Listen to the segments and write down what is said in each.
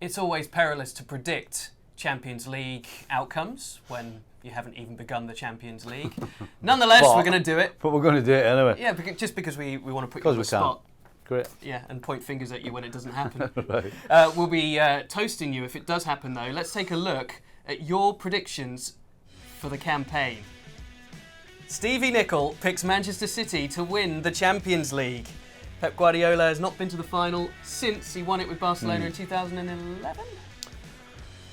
It's always perilous to predict Champions League outcomes when you haven't even begun the Champions League. Nonetheless, we're going to do it. But we're going to do it anyway. Yeah, just because we want to put you on the spot. Great. Yeah, and point fingers at you when it doesn't happen. Right. We'll be toasting you if it does happen, though. Let's take a look at your predictions for the campaign. Stevie Nicol picks Manchester City to win the Champions League. Pep Guardiola has not been to the final since he won it with Barcelona in 2011.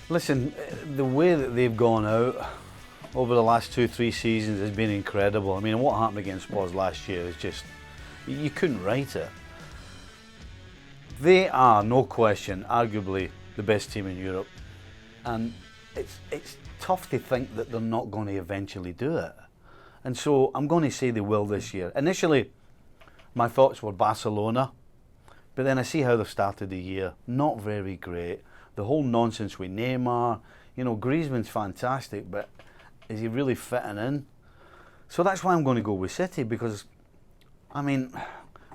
Listen, the way that they've gone out over the last 2-3 seasons has been incredible. I mean, what happened against Spurs last year is just, you couldn't write it. They are, no question, arguably the best team in Europe. And it's tough to think that they're not going to eventually do it. And so I'm going to say they will this year. Initially, my thoughts were Barcelona, but then I see how they've started the year. Not very great. The whole nonsense with Neymar, Griezmann's fantastic, but is he really fitting in? So that's why I'm going to go with City, because, I mean,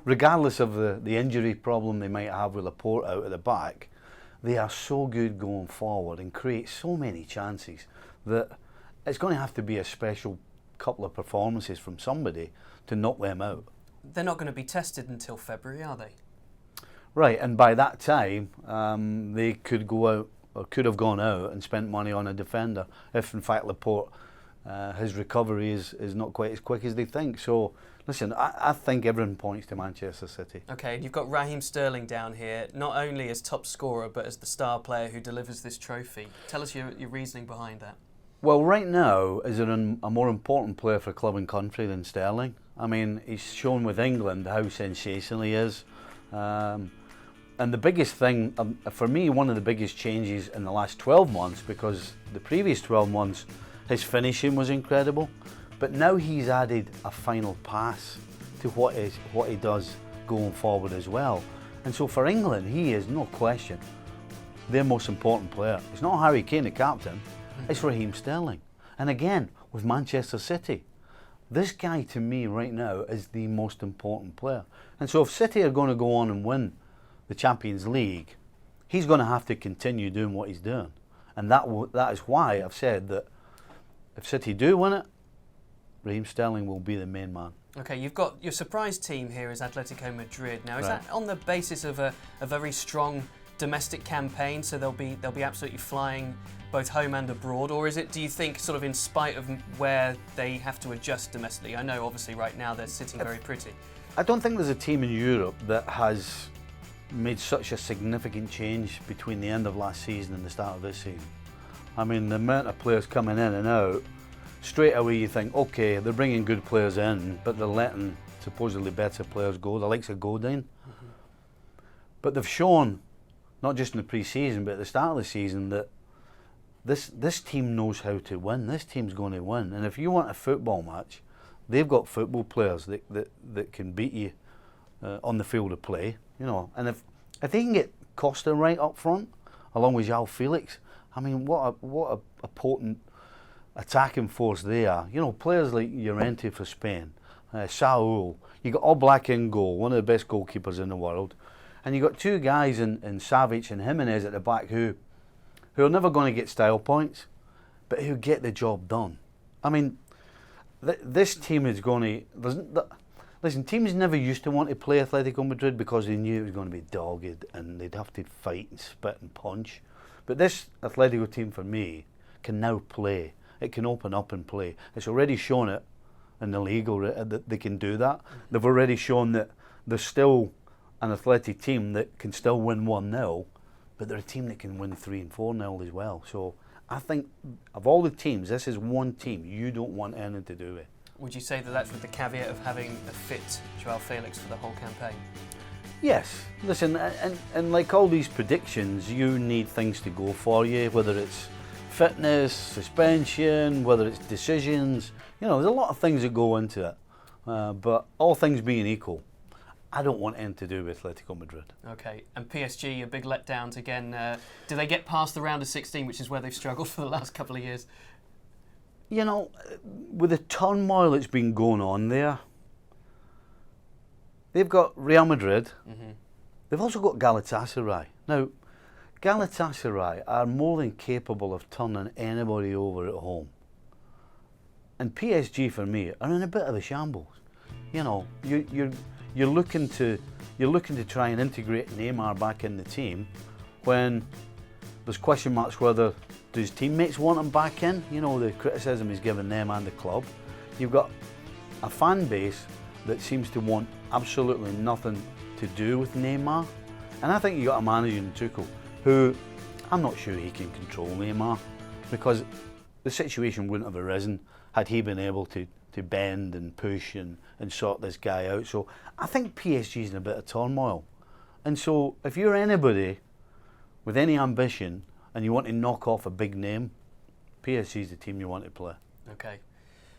regardless of the injury problem they might have with Laporte out at the back, they are so good going forward and create so many chances that it's going to have to be a special couple of performances from somebody to knock them out. They're not going to be tested until February, are they? Right, and by that time, they could go out, or could have gone out and spent money on a defender, if in fact Laporte, his recovery is not quite as quick as they think. So, listen, I think everyone points to Manchester City. Okay, you've got Raheem Sterling down here, not only as top scorer, but as the star player who delivers this trophy. Tell us your reasoning behind that. Well, right now, is there a more important player for club and country than Sterling? I mean, he's shown with England how sensational he is. And the biggest thing, for me, one of the biggest changes in the last 12 months, because the previous 12 months, his finishing was incredible. But now he's added a final pass to what he does going forward as well. And so for England, he is, no question, their most important player. It's not Harry Kane, the captain. It's Raheem Sterling. And again, with Manchester City, this guy to me right now is the most important player. And so if City are going to go on and win the Champions League, he's going to have to continue doing what he's doing. And that is why I've said that if City do win it, Raheem Sterling will be the main man. Okay, you've got your surprise team here is Atletico Madrid. Now, is that on the basis of a very strong domestic campaign, so they'll be absolutely flying both home and abroad, or is it, do you think, sort of in spite of where they have to adjust domestically? I know obviously right now they're sitting very pretty. I don't think there's a team in Europe that has made such a significant change between the end of last season and the start of this season. I mean, the amount of players coming in and out, straight away you think, okay, they're bringing good players in, but they're letting supposedly better players go, the likes of Godin. But they've shown, not just in the pre-season, but at the start of the season, that this team knows how to win. This team's going to win. And if you want a football match, they've got football players that can beat you on the field of play. And if they can get Costa right up front, along with João Felix, I mean, what a potent attacking force they are. Players like Llorente for Spain, Saúl. You got Oblak in goal, one of the best goalkeepers in the world, and you got two guys in Savic and Jimenez at the back who are never going to get style points, but who get the job done. I mean, this team is going to... Listen, teams never used to want to play Atletico Madrid because they knew it was going to be dogged and they'd have to fight and spit and punch. But this Atletico team, for me, can now play. It can open up and play. It's already shown it in the league that they can do that. They've already shown that there's still an Athletic team that can still win 1-0, but they're a team that can win 3 and 4-0 as well. So I think of all the teams, this is one team you don't want anything to do with. Would you say that that's with the caveat of having a fit João Felix for the whole campaign? Yes. Listen, and like all these predictions, you need things to go for you, whether it's fitness, suspension, whether it's decisions. There's a lot of things that go into it. But all things being equal, I don't want anything to do with Atletico Madrid. Okay, and PSG, a big letdowns again. Do they get past the round of 16, which is where they've struggled for the last couple of years? With the turmoil that's been going on there, they've got Real Madrid. They've also got Galatasaray. Now, Galatasaray are more than capable of turning anybody over at home. And PSG, for me, are in a bit of a shambles. You know, you're looking to try and integrate Neymar back in the team when there's question marks whether do his teammates want him back in. You know, the criticism he's given them and the club. You've got a fan base that seems to want absolutely nothing to do with Neymar. And I think you got a manager in Tuchel who, I'm not sure he can control Neymar, because the situation wouldn't have arisen had he been able to bend and push and sort this guy out. So I think PSG's in a bit of turmoil. And so if you're anybody with any ambition and you want to knock off a big name, PSG's the team you want to play. Okay.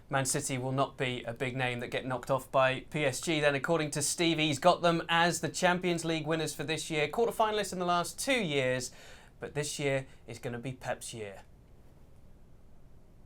Man City will not be a big name that get knocked off by PSG then, according to Steve. He's got them as the Champions League winners for this year, quarter-finalists in the last 2 years, but this year is going to be Pep's year.